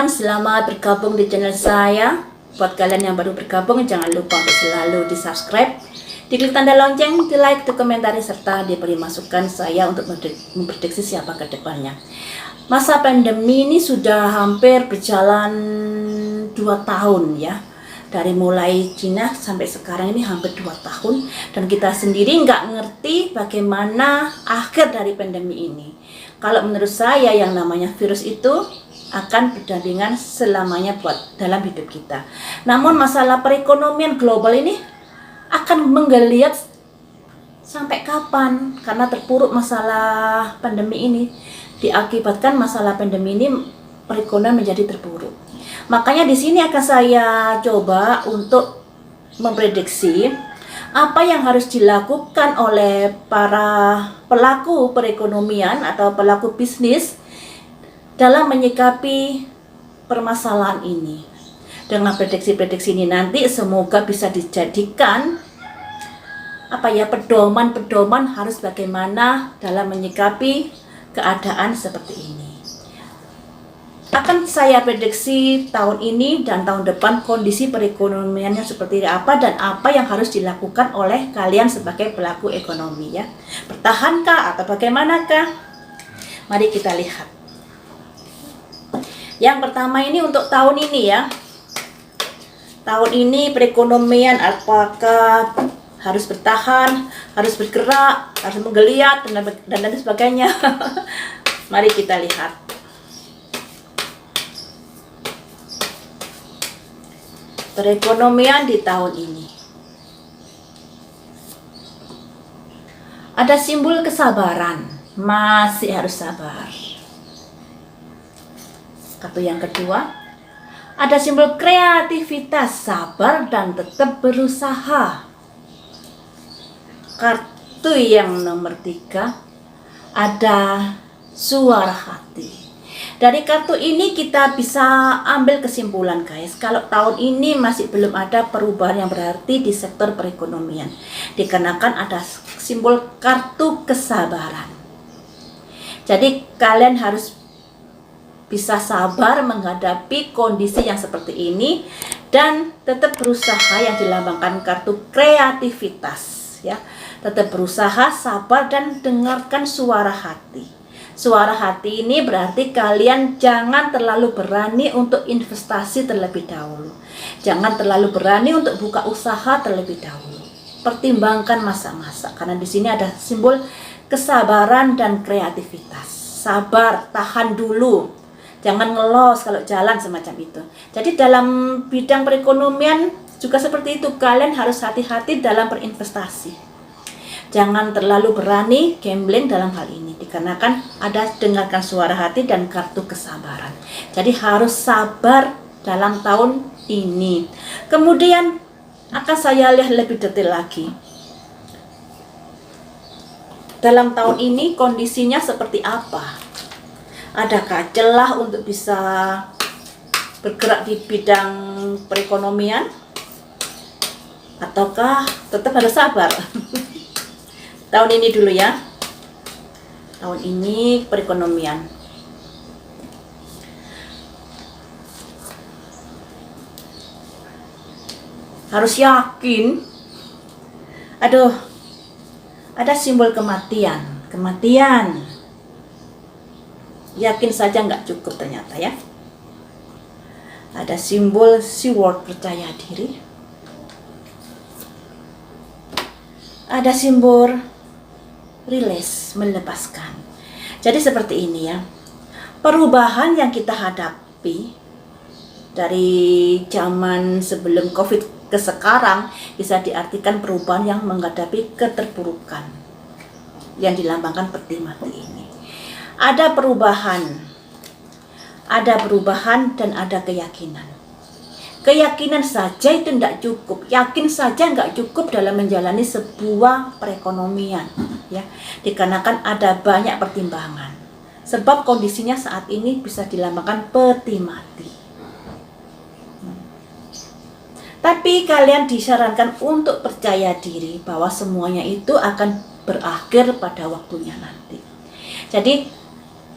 teman-teman, selamat bergabung di channel saya. Buat kalian yang baru bergabung, jangan lupa untuk selalu di subscribe, diklik tanda lonceng, di like, di komentari, serta diberi masukan saya untuk memprediksi siapa ke depannya. Masa pandemi ini sudah hampir berjalan 2 tahun ya. Dari mulai Cina sampai sekarang ini hampir 2 tahun. Dan kita sendiri nggak ngerti bagaimana akhir dari pandemi ini. Kalau menurut saya yang namanya virus itu akan berdampingan selamanya buat dalam hidup kita. Namun masalah perekonomian global ini akan menggeliat sampai kapan? Karena terpuruk masalah pandemi ini. Diakibatkan masalah pandemi ini perekonomian menjadi terpuruk. Makanya di sini akan saya coba untuk memprediksi apa yang harus dilakukan oleh para pelaku perekonomian atau pelaku bisnis dalam menyikapi permasalahan ini. Dengan prediksi-prediksi ini nanti semoga bisa dijadikan pedoman harus bagaimana dalam menyikapi keadaan seperti ini. Akan saya prediksi tahun ini dan tahun depan kondisi perekonomiannya seperti apa dan apa yang harus dilakukan oleh kalian sebagai pelaku ekonomi ya. Bertahankah atau bagaimanakah? Mari kita lihat. Yang pertama ini untuk tahun ini ya. Tahun ini perekonomian apakah harus bertahan, harus bergerak, harus menggeliat dan lain sebagainya. Mari kita lihat. Perekonomian di tahun ini. Ada simbol kesabaran, masih harus sabar. Kartu yang kedua, ada simbol kreativitas, sabar dan tetap berusaha. Kartu yang nomor 3, ada suara hati. Dari kartu ini kita bisa ambil kesimpulan guys, kalau tahun ini masih belum ada perubahan yang berarti di sektor perekonomian. Dikarenakan ada simbol kartu kesabaran. Jadi kalian harus bisa sabar menghadapi kondisi yang seperti ini dan tetap berusaha yang dilambangkan kartu kreativitas ya. Tetap berusaha, sabar dan dengarkan suara hati. Suara hati ini berarti kalian jangan terlalu berani untuk investasi terlebih dahulu. Jangan terlalu berani untuk buka usaha terlebih dahulu. Pertimbangkan masa-masa karena di sini ada simbol kesabaran dan kreativitas. Sabar, tahan dulu. Jangan ngelos kalau jalan semacam itu. Jadi dalam bidang perekonomian juga seperti itu. Kalian harus hati-hati dalam berinvestasi. Jangan terlalu berani gambling dalam hal ini. Dikarenakan ada dengarkan suara hati dan kartu kesabaran. Jadi harus sabar dalam tahun ini. Kemudian akan saya lihat lebih detail lagi. Dalam tahun ini kondisinya seperti apa? Adakah celah untuk bisa bergerak di bidang perekonomian? Ataukah tetap harus sabar? Tahun ini dulu ya. Tahun ini perekonomian. Harus yakin. Aduh, ada simbol kematian. Kematian. Yakin saja nggak cukup ternyata ya. Ada simbol sword, percaya diri. Ada simbol release, melepaskan. Jadi seperti ini ya. Perubahan yang kita hadapi dari zaman sebelum COVID ke sekarang bisa diartikan perubahan yang menghadapi keterpurukan yang dilambangkan peti mati ini. Ada perubahan dan ada keyakinan. Keyakinan saja itu tidak cukup, yakin saja nggak cukup dalam menjalani sebuah perekonomian, ya. Dikarenakan ada banyak pertimbangan. Sebab kondisinya saat ini bisa dilambangkan peti mati. Tapi kalian disarankan untuk percaya diri bahwa semuanya itu akan berakhir pada waktunya nanti. Jadi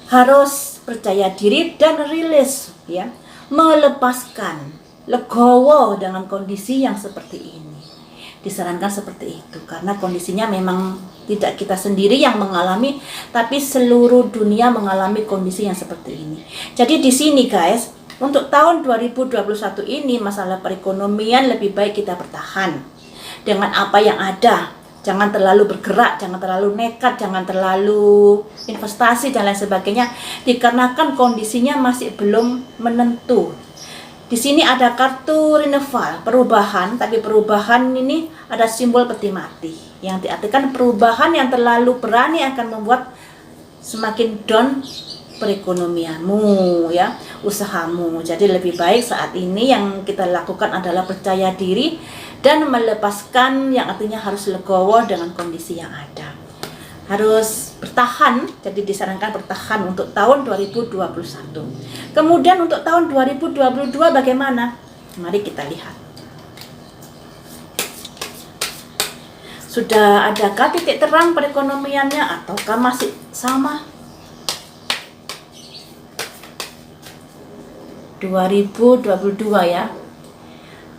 harus percaya diri dan rilis ya. melepaskan, legowo dengan kondisi yang seperti ini. Disarankan seperti itu karena kondisinya memang tidak kita sendiri yang mengalami, tapi seluruh dunia mengalami kondisi yang seperti ini. Jadi di sini guys, untuk tahun 2021 ini masalah perekonomian lebih baik kita bertahan dengan apa yang ada. Jangan terlalu bergerak, jangan terlalu nekat, jangan terlalu investasi dan lain sebagainya, dikarenakan kondisinya masih belum menentu. Di sini ada kartu renewal, perubahan, tapi perubahan ini ada simbol peti mati, yang diartikan perubahan yang terlalu berani akan membuat semakin down perekonomianmu, ya, usahamu. Jadi lebih baik saat ini yang kita lakukan adalah percaya diri dan melepaskan, yang artinya harus legowo dengan kondisi yang ada. Harus bertahan, jadi disarankan bertahan untuk tahun 2021. Kemudian untuk tahun 2022 bagaimana? Mari kita lihat. Sudah adakah titik terang perekonomiannya ataukah masih sama? 2022 ya.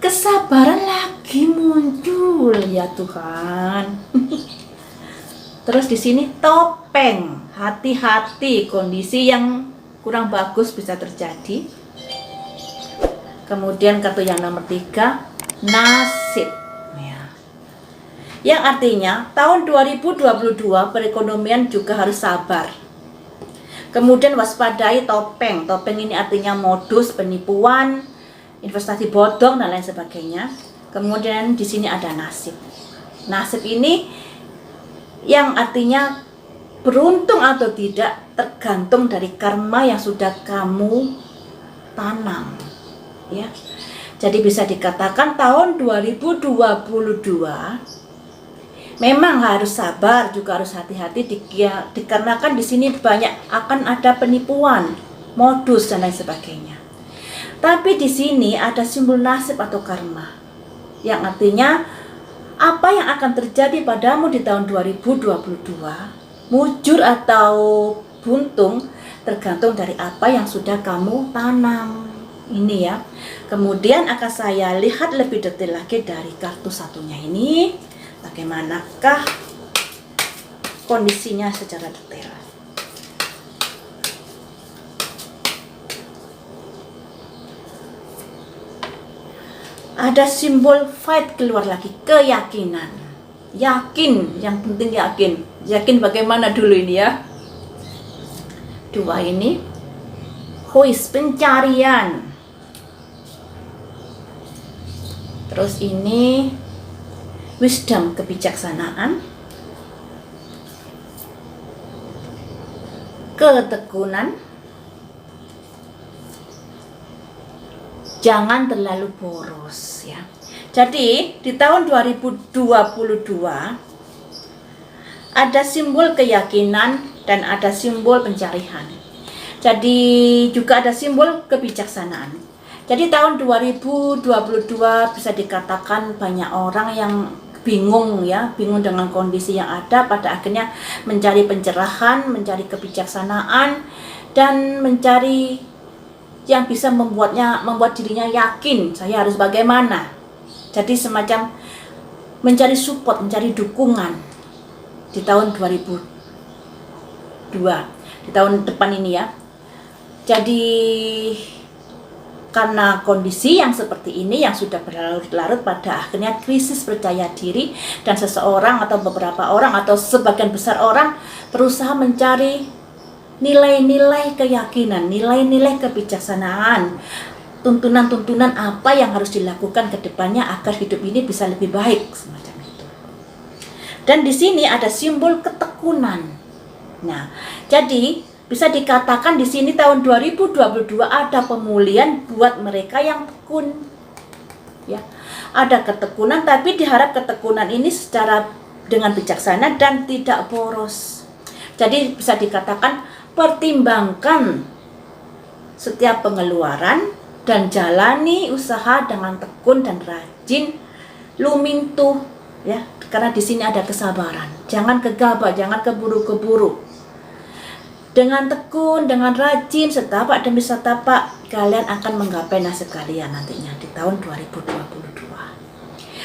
Kesabaran lagi muncul ya Tuhan. Terus di sini topeng, hati-hati, kondisi yang kurang bagus bisa terjadi. Kemudian kartu yang nomor 3, nasib ya. Yang artinya tahun 2022 perekonomian juga harus sabar. Kemudian waspadai topeng. Topeng ini artinya modus, penipuan, investasi bodong dan lain sebagainya. Kemudian di sini ada nasib. Nasib ini yang artinya beruntung atau tidak tergantung dari karma yang sudah kamu tanam, ya. Jadi bisa dikatakan tahun 2022 memang harus sabar, juga harus hati-hati dikarenakan di sini banyak akan ada penipuan, modus dan lain sebagainya. Tapi di sini ada simbol nasib atau karma, yang artinya apa yang akan terjadi padamu di tahun 2022, mujur atau buntung, tergantung dari apa yang sudah kamu tanam. Ini ya. Kemudian akan saya lihat lebih detail lagi dari kartu satunya ini, bagaimanakah kondisinya secara detail. Ada simbol fight keluar lagi, keyakinan. Yakin, yang penting yakin. Yakin bagaimana dulu ini ya. 2 ini, huis, pencarian. Terus ini, wisdom, kebijaksanaan. Ketekunan. Jangan terlalu boros ya. Jadi di tahun 2022 ada simbol keyakinan dan ada simbol pencarian. Jadi juga ada simbol kebijaksanaan. Jadi tahun 2022 bisa dikatakan banyak orang yang bingung ya, bingung dengan kondisi yang ada, pada akhirnya mencari pencerahan, mencari kebijaksanaan dan mencari yang bisa membuat dirinya yakin saya harus bagaimana. Jadi semacam mencari support, mencari dukungan di tahun 2002, di tahun depan ini ya. Jadi karena kondisi yang seperti ini yang sudah berlarut-larut, pada akhirnya krisis percaya diri dan seseorang atau beberapa orang atau sebagian besar orang berusaha mencari nilai-nilai keyakinan, nilai-nilai kebijaksanaan, tuntunan-tuntunan apa yang harus dilakukan ke depannya agar hidup ini bisa lebih baik, semacam itu. Dan di sini ada simbol ketekunan. Nah, jadi bisa dikatakan di sini tahun 2022 ada pemulihan buat mereka yang tekun. Ya. Ada ketekunan, tapi diharap ketekunan ini secara dengan bijaksana dan tidak boros. Jadi bisa dikatakan pertimbangkan setiap pengeluaran dan jalani usaha dengan tekun dan rajin, lumintu ya, karena di sini ada kesabaran. Jangan gegabah, jangan keburu-keburu. Dengan tekun, dengan rajin, setapak demi setapak, kalian akan menggapai nasib kalian nantinya di tahun 2022.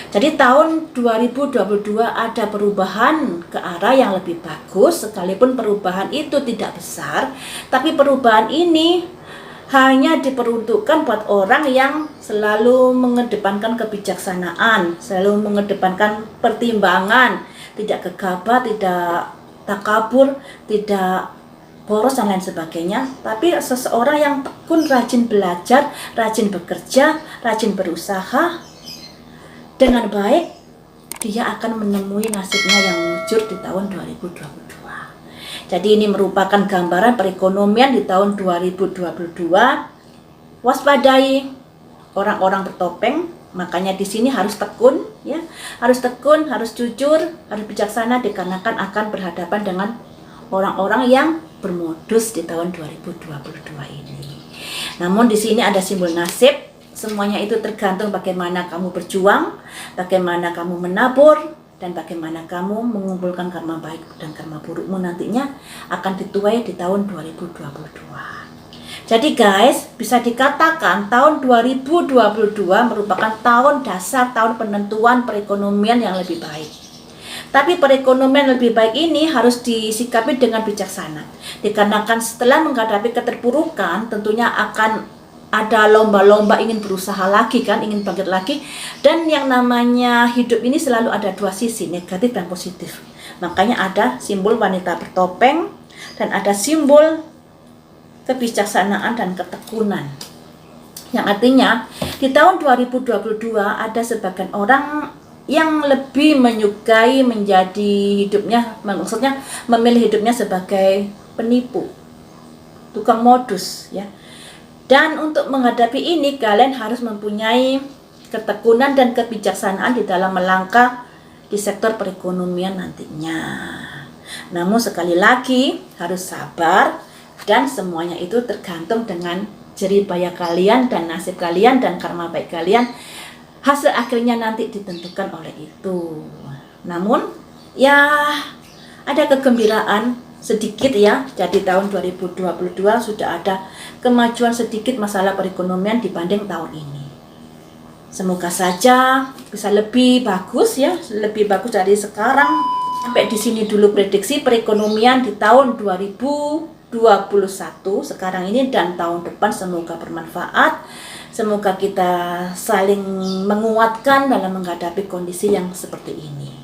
Jadi tahun 2022 ada perubahan ke arah yang lebih bagus, sekalipun perubahan itu tidak besar, tapi perubahan ini hanya diperuntukkan buat orang yang selalu mengedepankan kebijaksanaan, selalu mengedepankan pertimbangan, tidak gegabah, tidak takabur, tidak boros dan lain sebagainya. Tapi seseorang yang tekun, rajin belajar, rajin bekerja, rajin berusaha dengan baik, dia akan menemui nasibnya yang mujur di tahun 2022. Jadi ini merupakan gambaran perekonomian di tahun 2022. Waspadai orang-orang bertopeng, makanya di sini harus tekun, ya, harus tekun, harus jujur, harus bijaksana, dikarenakan akan berhadapan dengan orang-orang yang bermodus di tahun 2022 ini. Namun di sini ada simbol nasib. Semuanya itu tergantung bagaimana kamu berjuang, bagaimana kamu menabur, dan bagaimana kamu mengumpulkan karma baik dan karma burukmu nantinya akan dituai di tahun 2022. Jadi guys, bisa dikatakan tahun 2022 merupakan tahun dasar, tahun penentuan perekonomian yang lebih baik. Tapi perekonomian lebih baik ini harus disikapi dengan bijaksana. Dikarenakan setelah menghadapi keterpurukan, tentunya akan ada lomba-lomba ingin berusaha lagi kan, ingin bangkit lagi. Dan yang namanya hidup ini selalu ada dua sisi, negatif dan positif. Makanya ada simbol wanita bertopeng dan ada simbol kebijaksanaan dan ketekunan. Yang artinya di tahun 2022 ada sebagian orang yang lebih menyukai menjadi hidupnya, maksudnya memilih hidupnya sebagai penipu, tukang modus, ya. Dan untuk menghadapi ini kalian harus mempunyai ketekunan dan kebijaksanaan di dalam melangkah di sektor perekonomian nantinya. Namun sekali lagi harus sabar, dan semuanya itu tergantung dengan jerih payah kalian dan nasib kalian dan karma baik kalian. Hasil akhirnya nanti ditentukan oleh itu. Namun ya ada kegembiraan sedikit ya. Jadi tahun 2022 sudah ada kemajuan sedikit masalah perekonomian dibanding tahun ini. Semoga saja bisa lebih bagus ya, lebih bagus dari sekarang. Sampai di sini dulu prediksi perekonomian di tahun 2021 sekarang ini dan tahun depan, semoga bermanfaat. Semoga kita saling menguatkan dalam menghadapi kondisi yang seperti ini.